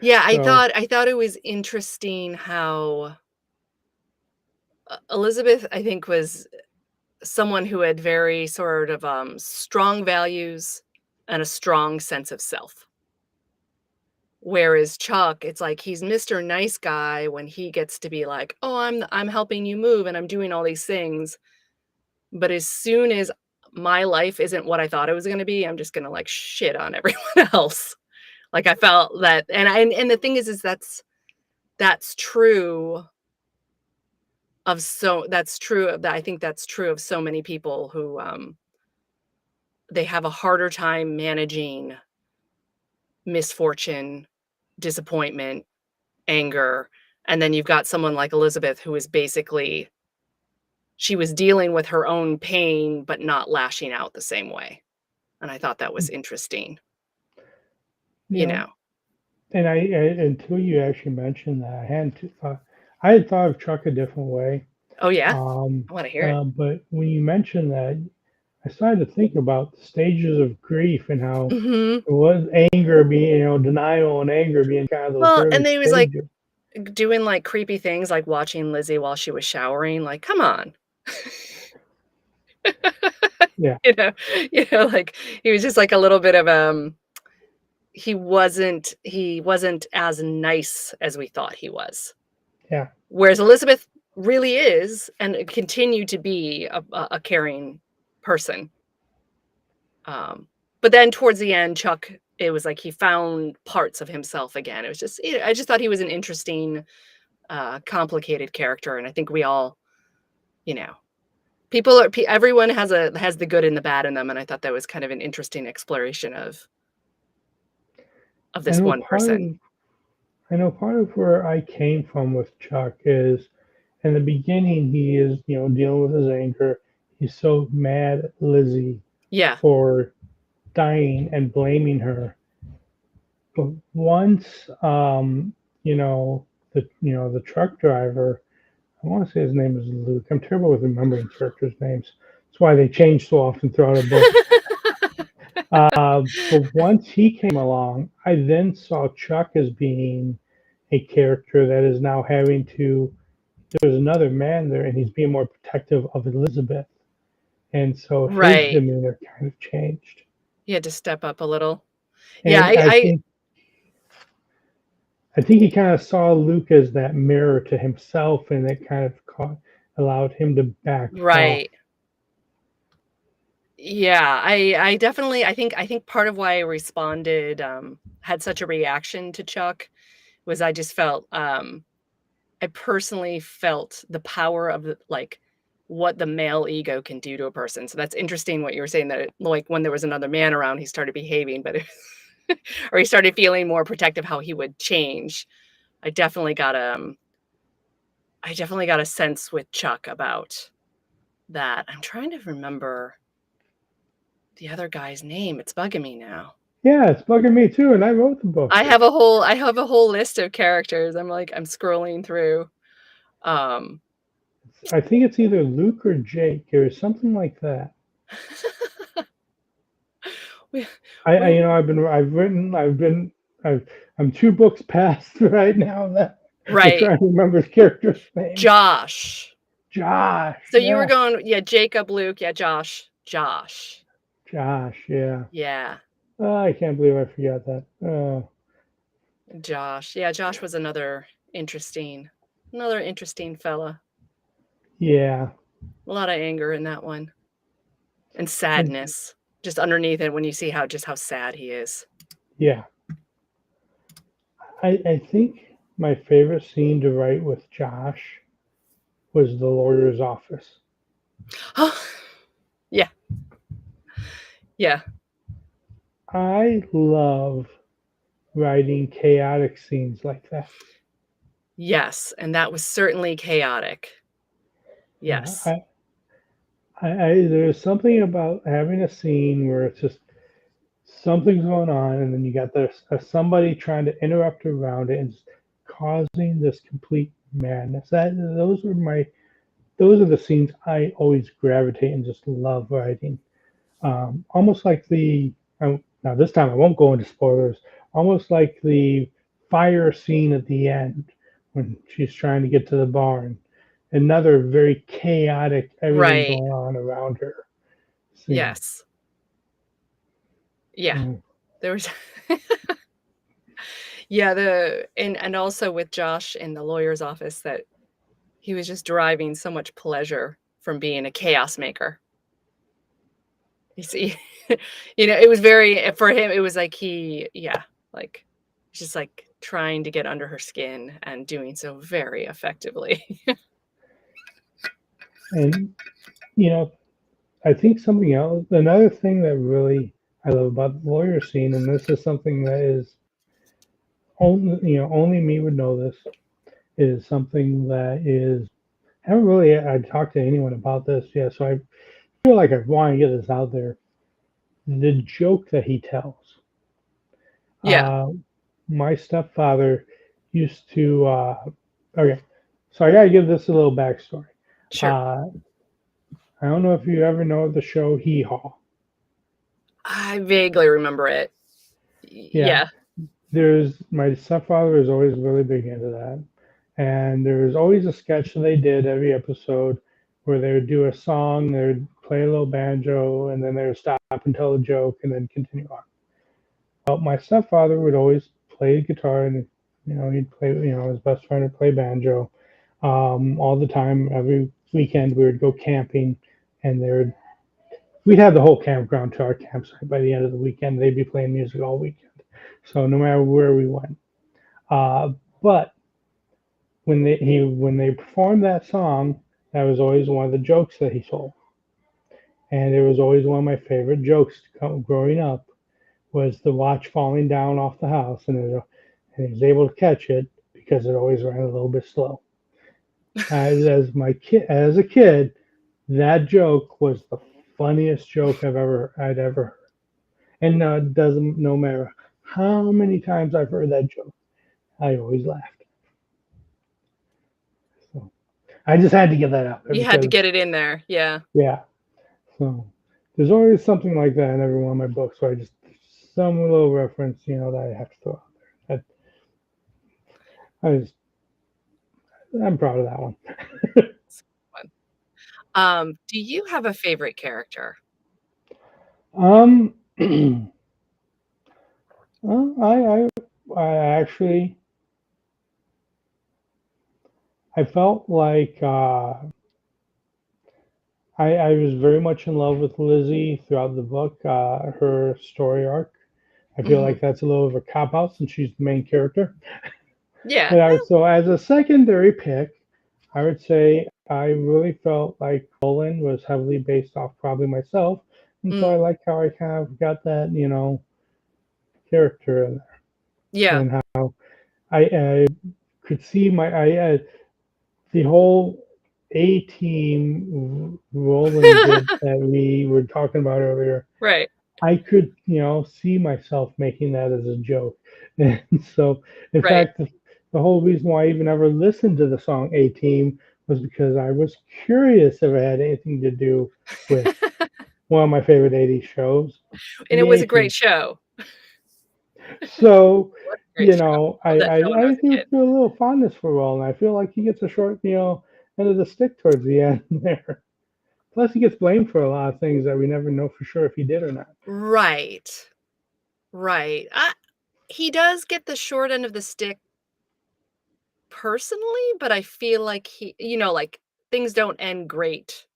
S2: Yeah,
S1: So
S2: I thought it was interesting how, Elizabeth, I think, was someone who had very sort of, strong values and a strong sense of self. Whereas Chuck, it's like he's Mr. Nice Guy when he gets to be like, "Oh, I'm helping you move and I'm doing all these things." But as soon as my life isn't what I thought it was gonna be, I'm just gonna, like, shit on everyone else. Like, I felt that and the thing is that's true that's true of that I think that's true of so many people who, they have a harder time managing misfortune, disappointment, anger, and then you've got someone like Elizabeth who is basically she was dealing with her own pain, but not lashing out the same way, and I thought that was interesting,
S1: you
S2: you
S1: know,
S2: know?
S1: and until you actually mentioned that, I had thought of Chuck a different way.
S2: Oh, yeah?
S1: Um,
S2: I wanna hear it.
S1: but when you mentioned that, I started to think about the stages of grief and how
S2: Mhm.
S1: it was anger being, denial and anger being kind of those
S2: Well,
S1: early
S2: and they was, like,
S1: stages.
S2: doing, like, creepy things, like watching Lizzie while she was showering, like, "Come on."
S1: Yeah,
S2: You know? Like, he was just, like, a little bit of, he wasn't as nice as we thought he was.
S1: yeah,
S2: Whereas Elizabeth really is and continued to be a caring person. Um, but then towards the end, Chuck, it was like he found parts of himself again. It was just, I just thought he was an interesting, complicated character, and I think we all, you know, everyone has the good and the bad in them, and I thought that was kind of an interesting exploration of
S1: I
S2: this
S1: know
S2: one
S1: part
S2: person.
S1: of I know part of where I came from with Chuck is in the beginning he is, dealing with his anger. He's so mad at Lizzie
S2: Yeah,
S1: for dying and blaming her. But once, the truck driver, I want to say his name is Luke. I'm terrible with remembering characters' names. That's why they change so often throughout a book. But once he came along, I then saw Chuck as being a character that is now having to. There's another man there, and he's being more protective of Elizabeth, and so his
S2: right.
S1: demeanor kind of changed.
S2: He had to step up a little. Yeah,
S1: And I think he kind of saw Luke as that mirror to himself, and it kind of allowed him to back off.
S2: right. Yeah, I definitely I think part of why I responded, had such a reaction to Chuck was I just felt, I personally felt the power of what the male ego can do to a person. So that's interesting what you were saying that like when there was another man around, he started behaving, but or he started feeling more protective how he would change. I definitely got I definitely got a sense with Chuck about that. I'm trying to remember the other guy's name. It's bugging me now.
S1: Yeah, it's bugging me too, and I wrote the book.
S2: I have a whole list of characters. I'm scrolling through. Um,
S1: I think it's either Luke or Jake or something like that.
S2: we
S1: I
S2: we
S1: I've been, I, I'm two books past right now that I'm
S2: Right.
S1: trying to remember the characters' names.
S2: Josh.
S1: Josh,
S2: So you were
S1: yeah.
S2: going, yeah, Jacob, Luke, yeah, Josh. Josh.
S1: Josh, yeah.
S2: Yeah.
S1: I can't believe I forgot that.
S2: Josh. Yeah, Josh was another interesting fella.
S1: Yeah.
S2: A lot of anger in that one and
S1: And
S2: sadness just underneath it when you see how sad he is.
S1: yeah. I think my favorite scene to write with Josh was the lawyer's office.
S2: Yeah. Yeah.
S1: I love writing chaotic scenes like that.
S2: Yes, and that was certainly chaotic.
S1: Yeah,
S2: Yes.
S1: there's something about having a scene where it's just something's going on, and then you got this somebody trying to interrupt around it and just causing this complete madness. Those are the scenes I always gravitate and just love writing. Almost like now this time I won't go into spoilers. Almost like the fire scene at the end when she's trying to get to the barn. Another very chaotic, everything
S2: Right.
S1: going on around her scene.
S2: Yes. Yeah.
S1: So,
S2: There was yeah, and also with Josh in the lawyer's office that he was just deriving so much pleasure from being a chaos maker. You see, it was very for him, it was like yeah, like, just, like, trying to get under her skin and doing so very effectively.
S1: and you know, I think something else, another thing that really I love about the lawyer scene, and this is something that is only me would know this, is something that is I haven't really I talked to anyone about this yet, so I feel like I want to get this out there. The joke that he tells.
S2: Yeah,
S1: Uh, my stepfather used to. Okay, so I gotta give this a little backstory.
S2: sure.
S1: Uh, I don't know if you ever know the show Hee Haw.
S2: I vaguely remember it.
S1: Yeah,
S2: Yeah.
S1: there's my stepfather was always really big into that, and there was always a sketch that they did every episode where they would do a song, they would play a little banjo, and then they would stop and tell a joke and then continue on. Well, my stepfather would always play guitar, and he'd play. His best friend would play banjo all the time. Every weekend we would go camping, and we'd have the whole campground to our campsite. By the end of the weekend, they'd be playing music all weekend. So no matter where we went, uh, but when they performed that song, that was always one of the jokes that he told, and it was always one of my favorite jokes growing up was the watch falling down off the house, and he was able to catch it because it always ran a little bit slow. As a kid, that joke was the funniest joke I'd ever heard, and doesn't no matter how many times I've heard that joke, I always laughed. So I just had to get that out there
S2: You had to
S1: because
S2: get it in there, yeah.
S1: yeah. So there's always something like that in every one of my books. So I just some little reference, that I have to throw out there. I just I'm proud of that one.
S2: Fun. Do you have a favorite character?
S1: Um, well, I actually I felt like I was very much in love with Lizzie throughout the book. Her story arc. I feel
S2: Mhm.
S1: like that's a little of a cop out since she's the main character.
S2: Yeah,
S1: But so as a secondary pick, I would say I really felt like Cullen was heavily based off probably myself, and so I
S2: mm,
S1: like how I kind of got that character in there,
S2: yeah.
S1: and how I could see the whole A team rolling bit that we were talking about earlier.
S2: Right.
S1: I could, see myself making that as a joke. And so, in
S2: Right.
S1: fact, the whole reason why I even ever listened to the song A Team was because I was curious if it had anything to do with one of my favorite 80s shows,
S2: And
S1: The
S2: it was
S1: A
S2: a great
S1: Team.
S2: show.
S1: So,
S2: What a great show.
S1: I,
S2: Love that
S1: I
S2: show when I
S1: I
S2: was a
S1: do
S2: kid.
S1: feel a little fondness for Roland. I feel like he gets a short, end of the stick towards the end there. Plus, he gets blamed for a lot of things that we never know for sure if he did or not.
S2: Right, right. He does get the short end of the stick personally, but I feel like like, things don't end great.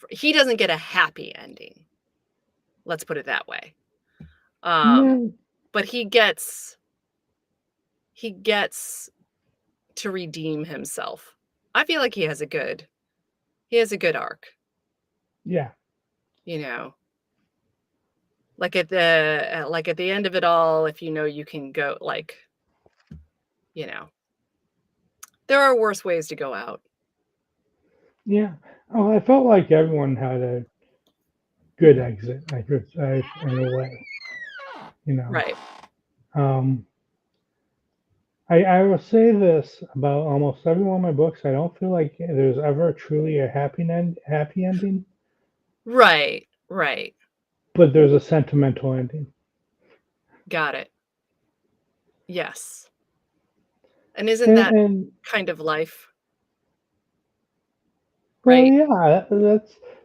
S2: He doesn't get a happy ending, let's put it that way. Um,
S1: No,
S2: but he gets to redeem himself. I feel like he has a good arc,
S1: yeah,
S2: you know? Like, at the end of it all, if you can go, like, you know, there are worse ways to go out.
S1: yeah. Oh, I felt like everyone had a good exit, I could say, in a way. You know,
S2: Right.
S1: um, I will say this about almost every one of my books. I don't feel like there's ever truly a happy ending,
S2: Right, right.
S1: but there's a sentimental ending.
S2: Got it. Yes. And isn't
S1: And,
S2: that
S1: and
S2: kind of life,
S1: well,
S2: right?
S1: yeah,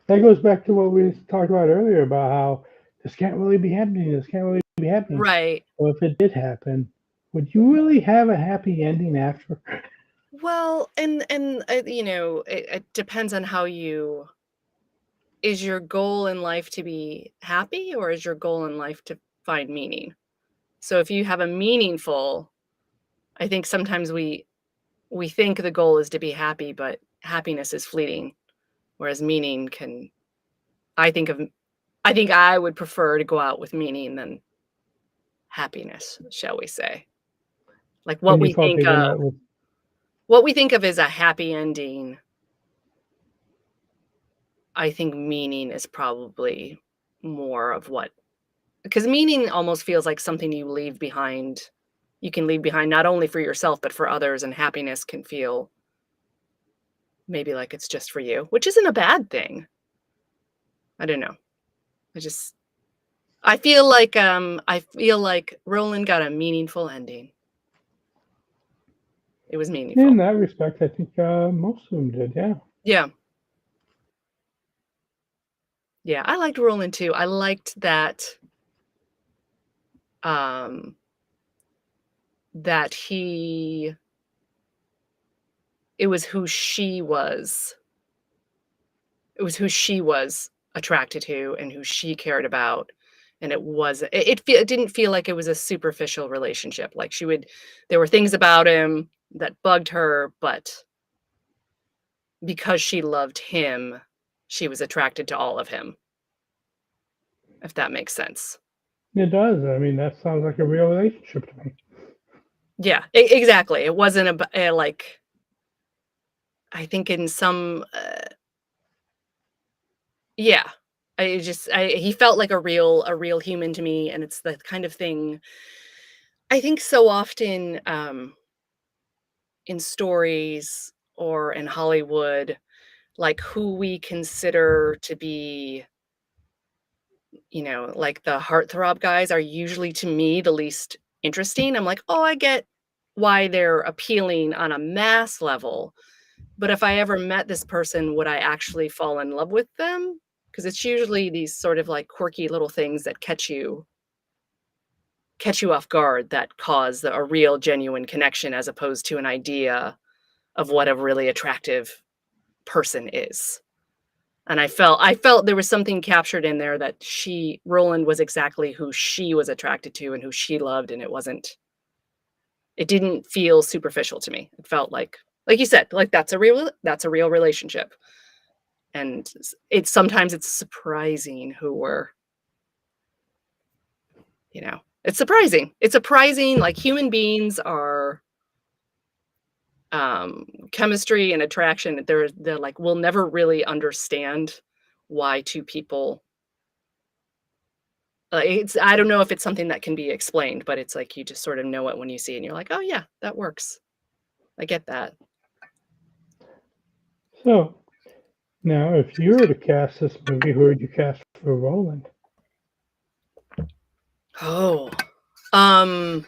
S1: that goes back to what we talked about earlier about how this can't really be happening. This can't really be happening.
S2: Right.
S1: Well, if it did happen, would you really have a happy ending after?
S2: Well, it depends on how you is your goal in life to be happy, or is your goal in life to find meaning? So if you have a meaningful I think sometimes we think the goal is to be happy, but happiness is fleeting, whereas meaning can I think of I think I would prefer to go out with meaning than happiness, shall we say. Like
S1: And you felt they went out with
S2: what we think of as a happy ending, I think meaning is probably more of what because meaning almost feels like something you leave behind. You can leave behind not only for yourself, but for others, and happiness can feel maybe like it's just for you, which isn't a bad thing. I don't know. I just I feel like Roland got a meaningful ending. It was
S1: in
S2: meaningful.
S1: that respect. I think most of them did. Yeah.
S2: Yeah. Yeah, I liked Roland too. I liked um that he it was who she was. It was who she was attracted to and who she cared about, and it didn't feel like it was a superficial relationship, like, there were things about him that bugged her, but because she loved him, she was attracted to all of him, if that makes sense.
S1: It does. I mean, that sounds like a real relationship to me.
S2: Yeah, exactly. It wasn't like, I think in some, yeah. He felt like a real human to me, and it's the kind of thing I think so often, in stories or in Hollywood, like, who we consider to be, like, the heartthrob guys are usually, to me, the least interesting. I'm like, "Oh, I get why they're appealing on a mass level, but if I ever met this person, would I actually fall in love with them? Because it's usually these sort of, like, quirky little things that catch you off guard that cause a real genuine connection as opposed to an idea of what a really attractive person is. And I felt there was something captured in there that Roland was exactly who she was attracted to and who she loved, and it didn't feel superficial to me. It felt like you said, like that's a real relationship. And it's surprising it's surprising. It's surprising, like, human beings are chemistry and attraction, they're like, we'll never really understand why two people it's I don't know if it's something that can be explained, but it's like you just sort of know it when you see it and you're like, "Oh yeah, that works. I get that."
S1: So now, if you were to cast this movie, who would you cast for Roland?
S2: Oh, um,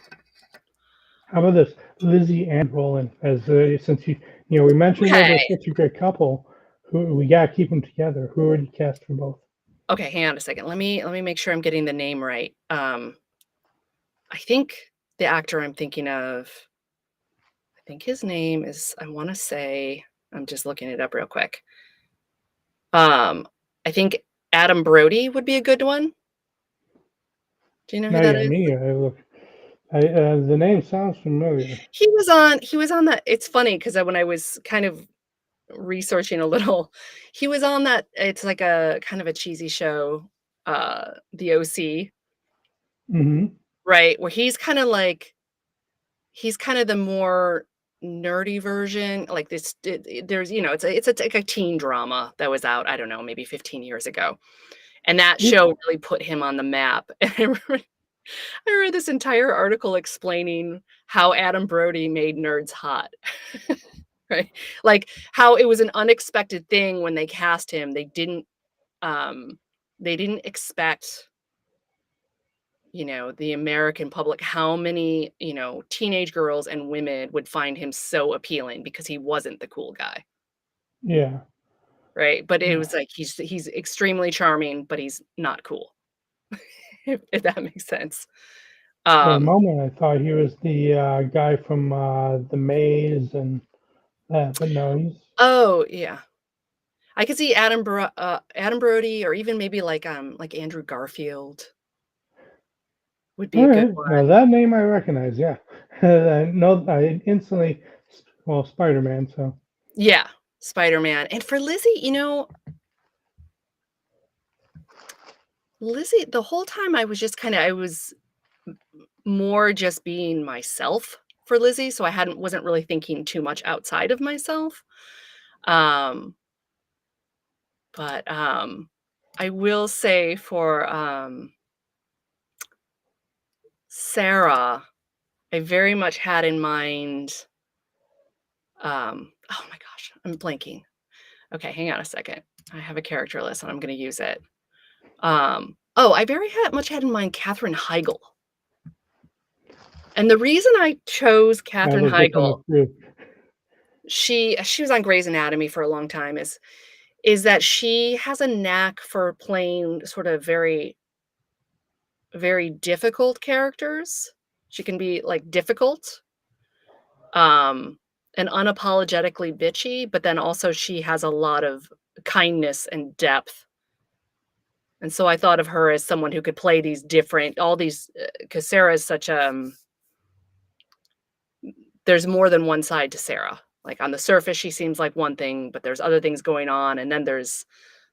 S1: How about this? Lizzie and Roland, as since we mentioned that they're
S2: okay.
S1: such a great couple, who we gotta keep them together. Who already cast for both?
S2: Okay, hang on a second. Let me make sure I'm getting the name right. I think the actor I'm thinking of, I think his name is, I wanna say, I'm just looking it up real quick. Um, I think Adam Brody would be a good one. Do you know who
S1: Now
S2: that
S1: you got
S2: is?
S1: me. I look. The name sounds familiar.
S2: He was on that. It's funny because when I was kind of researching a little, he was on that. It's like a kind of a cheesy show, The OC,
S1: Hmm.
S2: right? Where he's kind of the more nerdy version, like this there's it's like a teen drama that was out, I don't know, maybe 15 years ago. And that show really put him on the map. And I read this entire article explaining how Adam Brody made nerds hot. Right? Like, how it was an unexpected thing when they cast him. Um they didn't expect, the American public, how many, teenage girls and women would find him so appealing because he wasn't the cool guy,
S1: Yeah.
S2: right? But it
S1: Yeah.
S2: was like he's extremely charming, but he's not cool, if that makes sense.
S1: For a
S2: Um,
S1: moment, I thought he was the guy from the Maze and that, but no, he's
S2: oh, yeah. I could see Adam Brody, or even maybe like Andrew Garfield would be
S1: all
S2: a good
S1: right. Now
S2: one.
S1: that name I recognize. Yeah. I know. I instantly. Well, Spider-Man. So.
S2: Yeah, Spider-Man. And for Lizzie, Lizzie, the whole time I was more just being myself for Lizzie, so I hadn't wasn't really thinking too much outside of myself. Um, but I will say for, Sarah, I very much had in mind, oh my gosh, I'm blanking. Okay, hang on a second. I have a character list and I'm gonna use it. I very much had in mind Katherine Heigl. And the reason I chose
S1: I
S2: Katherine
S1: looked this one
S2: Heigl,
S1: up too.
S2: she was on Grey's Anatomy for a long time, is that she has a knack for playing sort of very, very difficult characters. She can be, like, difficult, um, and unapologetically bitchy, but then also she has a lot of kindness and depth. And so I thought of her as someone who could play these different all these, 'cause Sarah is such, there's more than one side to Sarah. Like, on the surface, she seems like one thing, but there's other things going on, and then there's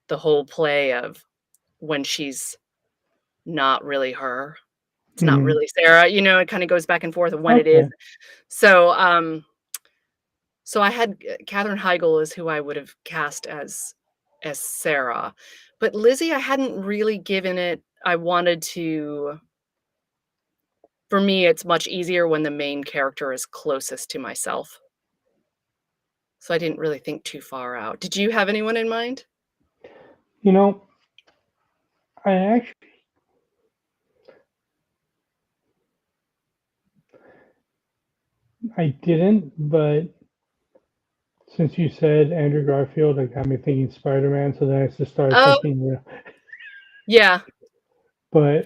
S2: the whole play of when she's not really her. It's not
S1: Hmm.
S2: really Sarah, it kinda goes back and forth of when it is.
S1: Okay.
S2: So, so I had, Katherine Heigl is who I would have cast as Sarah. But Lizzie, I hadn't really given it I wanted to for me, it's much easier when the main character is closest to myself. So I didn't really think too far out. Did you have anyone in mind?
S1: You know, I actually I didn't, but since you said Andrew Garfield, it got me thinking Spider-Man. So then I just started
S2: Oh,
S1: thinking,
S2: yeah.
S1: but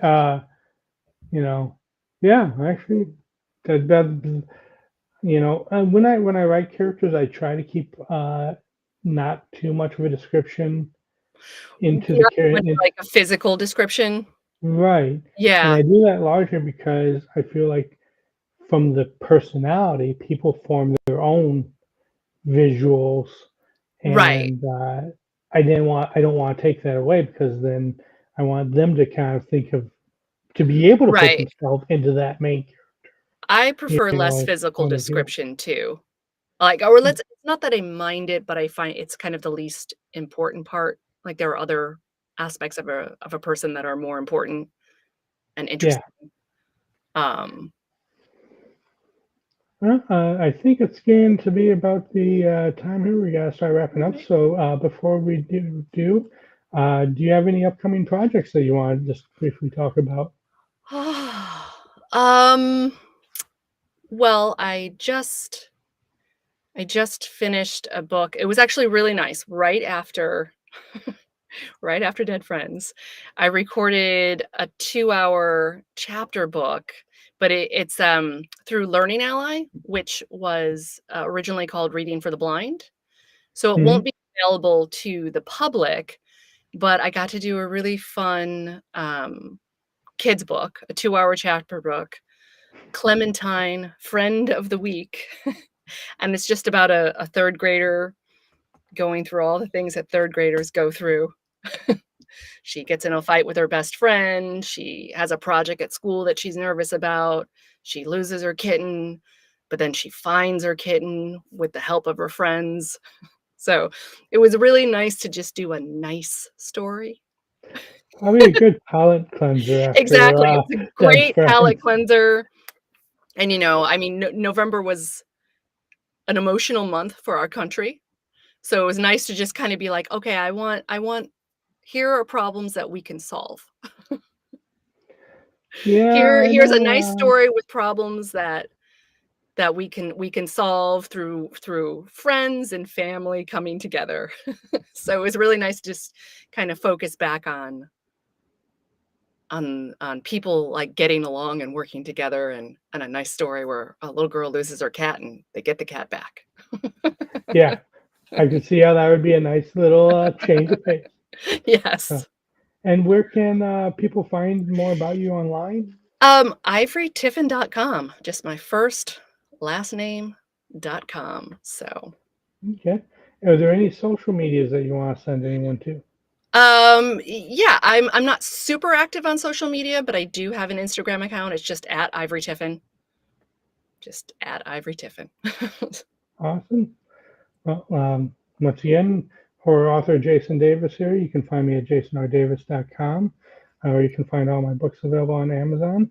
S1: you know, yeah, actually, that when I write characters, I try to keep not too much of a description into the
S2: Not too much
S1: character.
S2: like a physical description.
S1: Right. And
S2: Yeah,
S1: I do that largely because I feel like from the personality, people form their own visuals,
S2: right,
S1: and I don't want to take that away because then I want them to kind of to be able to put
S2: right.
S1: themselves into that main,
S2: I prefer less physical
S1: point of view.
S2: description too. Like, or let's it's not that I mind it, but I find it's kind of the least important part. Like, there are other aspects of a person that are more important and
S1: Yeah.
S2: interesting. Um,
S1: Well, I think it's getting to be about the time here. We gotta start wrapping up. So before we do you have any upcoming projects that you want to just briefly talk about?
S2: Um, well, I just finished a book. It was actually really nice. Right after Dead Friends, I recorded a 2-hour chapter book, but it's through Learning Ally, which was, originally called Reading for the Blind. So it won't
S1: Hmm.
S2: be available to the public, but I got to do a really fun, kids book, a 2-hour chapter book, Clementine, Friend of the Week, and it's just about a 3rd grader going through all the things that 3rd graders go through. She gets in a fight with her best friend, she has a project at school that she's nervous about, she loses her kitten, but then she finds her kitten with the help of her friends. So, it was really nice to just do a nice story.
S1: Probably a good palate cleanser after
S2: Exactly, it was a
S1: Dead
S2: great palate
S1: Friends.
S2: cleanser, and, I mean, November was an emotional month for our country, so it was nice to just kinda be like, "Okay, I want here are problems that we can solve.
S1: Yeah, I
S2: Here's a
S1: know.
S2: nice story with problems that we can solve through friends and family coming together." So it was really nice to just kind of focus back on people, like, getting along and working together, and a nice story where a little girl loses her cat and they get the cat back.
S1: Yeah, I could see how that would be a nice little change of pace. Uh,
S2: Yes.
S1: and where can people find more about you online?
S2: Ivorytiffin.com, just my first, last name.com, so,
S1: Okay. Are there any social medias that you want to send anyone to?
S2: yeah, I'm not super active on social media, but I do have an Instagram account, it's just at @IvoryTiffin, just at @IvoryTiffin.
S1: Awesome. Well, once again, horror author Jason Davis here. You can find me at jasonrdavis.com, or you can find all my books available on Amazon.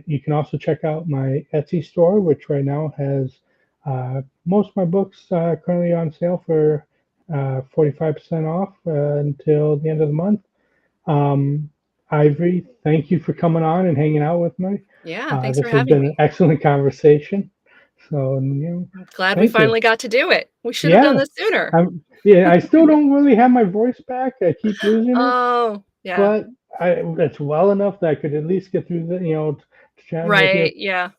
S1: You can also check out my Etsy store, which right now has most of my books currently on sale for 45% off until the end of the month. Um, Ivory, thank you for coming on and hanging out with me.
S2: Yeah, thanks for
S1: This has
S2: having
S1: been an
S2: me.
S1: excellent conversation. So,
S2: I'm glad we
S1: thank you.
S2: finally got to do it. We should have done
S1: Yeah,
S2: this sooner.
S1: yeah, I still don't really have my voice back. I keep losing it,
S2: Oh, yeah.
S1: but it's well enough that I could at least get through chatting with you.
S2: Right, yeah.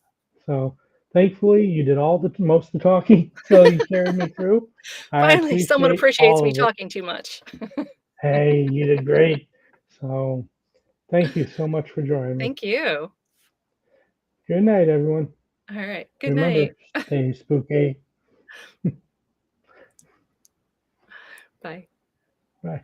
S1: So thankfully, you did all the most of the talking, so you carried me through. I
S2: Finally, someone
S1: appreciate
S2: appreciates me
S1: all of it.
S2: talking too much.
S1: Hey, you did great. So thank you so much for joining me.
S2: Thank you.
S1: Good night, everyone.
S2: Alright, good night.
S1: Remember, stay spooky.
S2: Bye.
S1: Bye.